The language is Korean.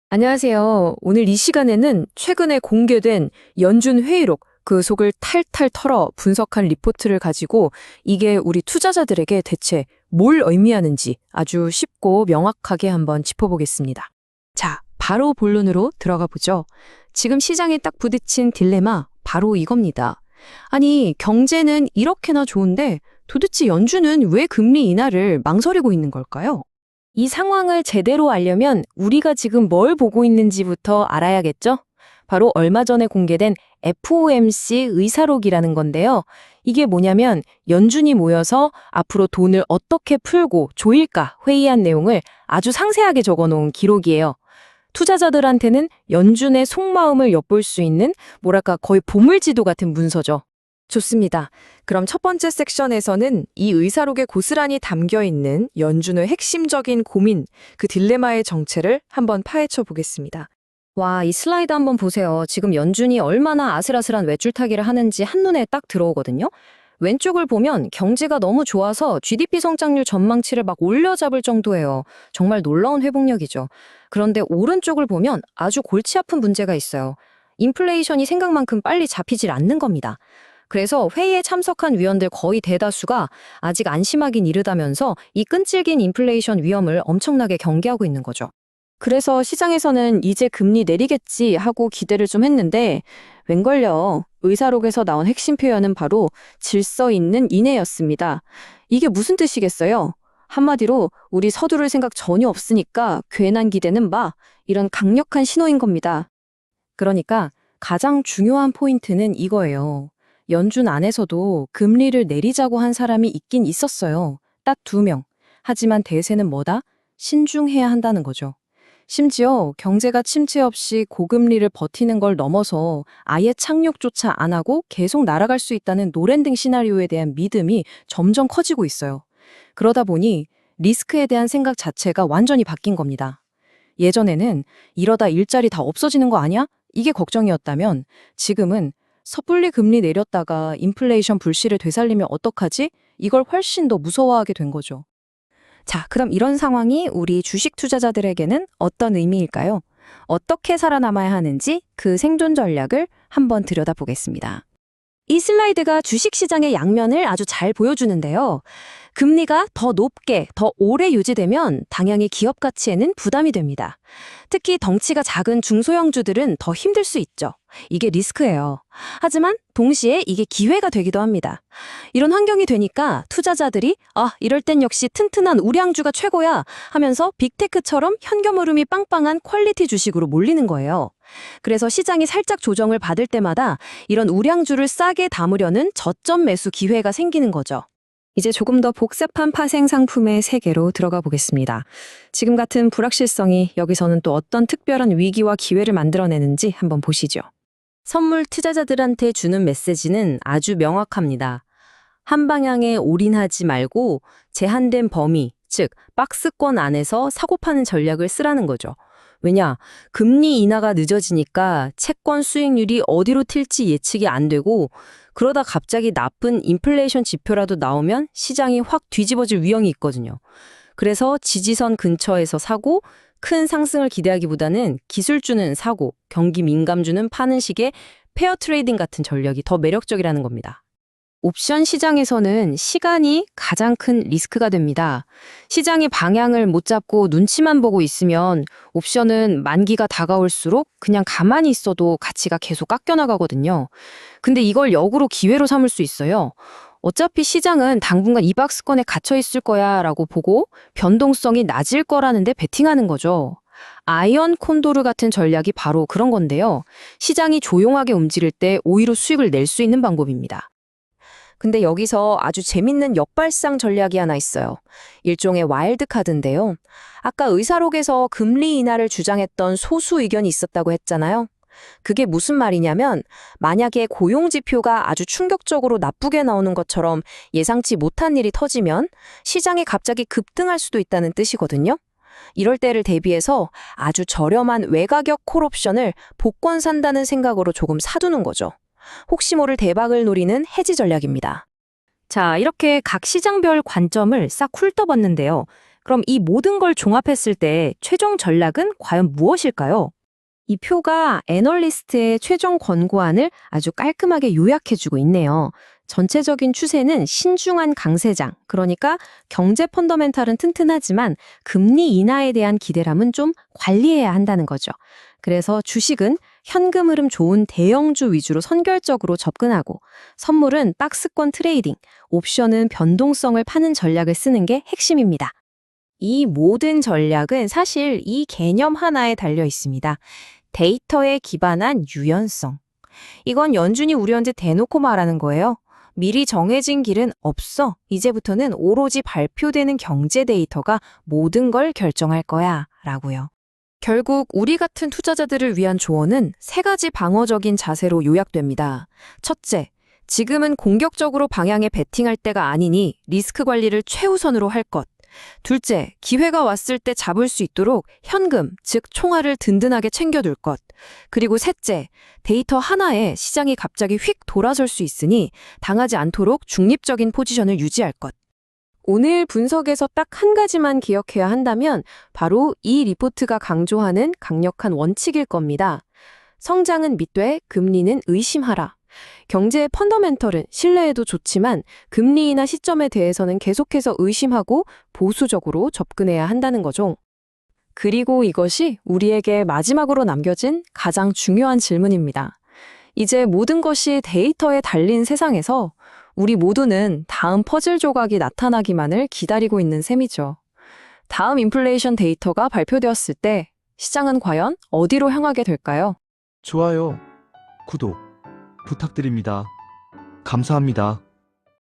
안녕하세요. 오늘 이 시간에는 최근에 공개된 연준 회의록, 그 속을 탈탈 털어 분석한 리포트를 가지고 이게 우리 투자자들에게 대체 뭘 의미하는지 아주 쉽고 명확하게 한번 짚어보겠습니다. 자, 바로 본론으로 들어가 보죠. 지금 시장에 딱 부딪힌 딜레마, 바로 이겁니다. 아니, 경제는 이렇게나 좋은데 도대체 연준은 왜 금리 인하를 망설이고 있는 걸까요? 이 상황을 제대로 알려면 우리가 지금 뭘 보고 있는지부터 알아야겠죠? 바로 얼마 전에 공개된 FOMC 의사록이라는 건데요. 이게 뭐냐면 연준이 모여서 앞으로 돈을 어떻게 풀고 조일까 회의한 내용을 아주 상세하게 적어놓은 기록이에요. 투자자들한테는 연준의 속마음을 엿볼 수 있는 뭐랄까 거의 보물지도 같은 문서죠. 좋습니다. 그럼 첫 번째 섹션에서는 이 의사록에 고스란히 담겨 있는 연준의 핵심적인 고민, 그 딜레마의 정체를 한번 파헤쳐 보겠습니다. 와, 이 슬라이드 한번 보세요. 지금 연준이 얼마나 아슬아슬한 외줄타기를 하는지 한눈에 딱 들어오거든요. 왼쪽을 보면 경제가 너무 좋아서 GDP 성장률 전망치를 막 올려잡을 정도예요. 정말 놀라운 회복력이죠. 그런데 오른쪽을 보면 아주 골치 아픈 문제가 있어요. 인플레이션이 생각만큼 빨리 잡히질 않는 겁니다. 그래서 회의에 참석한 위원들 거의 대다수가 아직 안심하긴 이르다면서 이 끈질긴 인플레이션 위험을 엄청나게 경계하고 있는 거죠. 그래서 시장에서는 이제 금리 내리겠지 하고 기대를 좀 했는데 웬걸요. 의사록에서 나온 핵심 표현은 바로 질서 있는 인해였습니다. 이게 무슨 뜻이겠어요? 한마디로 우리 서두를 생각 전혀 없으니까 괜한 기대는 마. 이런 강력한 신호인 겁니다. 그러니까 가장 중요한 포인트는 이거예요. 연준 안에서도 금리를 내리자고 한 사람이 있긴 있었어요. 딱 2명. 하지만 대세는 뭐다? 신중해야 한다는 거죠. 심지어 경제가 침체 없이 고금리를 버티는 걸 넘어서 아예 착륙조차 안 하고 계속 날아갈 수 있다는 노랜딩 시나리오에 대한 믿음이 점점 커지고 있어요. 그러다 보니 리스크에 대한 생각 자체가 완전히 바뀐 겁니다. 예전에는 이러다 일자리 다 없어지는 거 아니야? 이게 걱정이었다면 지금은 섣불리 금리 내렸다가 인플레이션 불씨를 되살리면 어떡하지? 이걸 훨씬 더 무서워하게 된 거죠. 자, 그럼 이런 상황이 우리 주식 투자자들에게는 어떤 의미일까요? 어떻게 살아남아야 하는지 그 생존 전략을 한번 들여다보겠습니다. 이 슬라이드가 주식시장의 양면을 아주 잘 보여주는데요. 금리가 더 높게, 더 오래 유지되면 당연히 기업 가치에는 부담이 됩니다. 특히 덩치가 작은 중소형주들은 더 힘들 수 있죠. 이게 리스크예요. 하지만 동시에 이게 기회가 되기도 합니다. 이런 환경이 되니까 투자자들이 이럴 땐 역시 튼튼한 우량주가 최고야 하면서 빅테크처럼 현금 흐름이 빵빵한 퀄리티 주식으로 몰리는 거예요. 그래서 시장이 살짝 조정을 받을 때마다 이런 우량주를 싸게 담으려는 저점 매수 기회가 생기는 거죠. 이제 조금 더 복잡한 파생 상품의 세계로 들어가 보겠습니다. 지금 같은 불확실성이 여기서는 또 어떤 특별한 위기와 기회를 만들어내는지 한번 보시죠. 선물 투자자들한테 주는 메시지는 아주 명확합니다. 한 방향에 올인하지 말고 제한된 범위, 즉 박스권 안에서 사고 파는 전략을 쓰라는 거죠. 왜냐? 금리 인하가 늦어지니까 채권 수익률이 어디로 튈지 예측이 안 되고 그러다 갑자기 나쁜 인플레이션 지표라도 나오면 시장이 확 뒤집어질 위험이 있거든요. 그래서 지지선 근처에서 사고 큰 상승을 기대하기보다는 기술주는 사고 경기 민감주는 파는 식의 페어 트레이딩 같은 전략이 더 매력적이라는 겁니다. 옵션 시장에서는 시간이 가장 큰 리스크가 됩니다. 시장의 방향을 못 잡고 눈치만 보고 있으면 옵션은 만기가 다가올수록 그냥 가만히 있어도 가치가 계속 깎여나가거든요. 근데 이걸 역으로 기회로 삼을 수 있어요. 어차피 시장은 당분간 이 박스권에 갇혀 있을 거야 라고 보고 변동성이 낮을 거라는데 베팅하는 거죠. 아이언 콘도르 같은 전략이 바로 그런 건데요. 시장이 조용하게 움직일 때 오히려 수익을 낼 수 있는 방법입니다. 근데 여기서 아주 재밌는 역발상 전략이 하나 있어요. 일종의 와일드 카드인데요. 아까 의사록에서 금리 인하를 주장했던 소수 의견이 있었다고 했잖아요. 그게 무슨 말이냐면 만약에 고용 지표가 아주 충격적으로 나쁘게 나오는 것처럼 예상치 못한 일이 터지면 시장이 갑자기 급등할 수도 있다는 뜻이거든요. 이럴 때를 대비해서 아주 저렴한 외가격 콜옵션을 복권 산다는 생각으로 조금 사두는 거죠. 혹시 모를 대박을 노리는 해지 전략입니다. 자, 이렇게 각 시장별 관점을 싹 훑어봤는데요. 그럼 이 모든 걸 종합했을 때 최종 전략은 과연 무엇일까요? 이 표가 애널리스트의 최종 권고안을 아주 깔끔하게 요약해주고 있네요. 전체적인 추세는 신중한 강세장, 그러니까 경제 펀더멘탈은 튼튼하지만 금리 인하에 대한 기대감은 좀 관리해야 한다는 거죠. 그래서 주식은 현금 흐름 좋은 대형주 위주로 선결적으로 접근하고, 선물은 박스권 트레이딩, 옵션은 변동성을 파는 전략을 쓰는 게 핵심입니다. 이 모든 전략은 사실 이 개념 하나에 달려 있습니다. 데이터에 기반한 유연성. 이건 연준이 우리한테 대놓고 말하는 거예요. 미리 정해진 길은 없어. 이제부터는 오로지 발표되는 경제 데이터가 모든 걸 결정할 거야. 라고요. 결국 우리 같은 투자자들을 위한 조언은 세 가지 방어적인 자세로 요약됩니다. 첫째, 지금은 공격적으로 방향에 베팅할 때가 아니니 리스크 관리를 최우선으로 할 것. 둘째, 기회가 왔을 때 잡을 수 있도록 현금, 즉 총알을 든든하게 챙겨둘 것. 그리고 셋째, 데이터 하나에 시장이 갑자기 휙 돌아설 수 있으니 당하지 않도록 중립적인 포지션을 유지할 것. 오늘 분석에서 딱 한 가지만 기억해야 한다면 바로 이 리포트가 강조하는 강력한 원칙일 겁니다. 성장은 믿되 금리는 의심하라. 경제의 펀더멘털은 신뢰해도 좋지만 금리 인하 시점에 대해서는 계속해서 의심하고 보수적으로 접근해야 한다는 거죠. 그리고 이것이 우리에게 마지막으로 남겨진 가장 중요한 질문입니다. 이제 모든 것이 데이터에 달린 세상에서 우리 모두는 다음 퍼즐 조각이 나타나기만을 기다리고 있는 셈이죠. 다음 인플레이션 데이터가 발표되었을 때 시장은 과연 어디로 향하게 될까요? 좋아요, 구독 부탁드립니다. 감사합니다.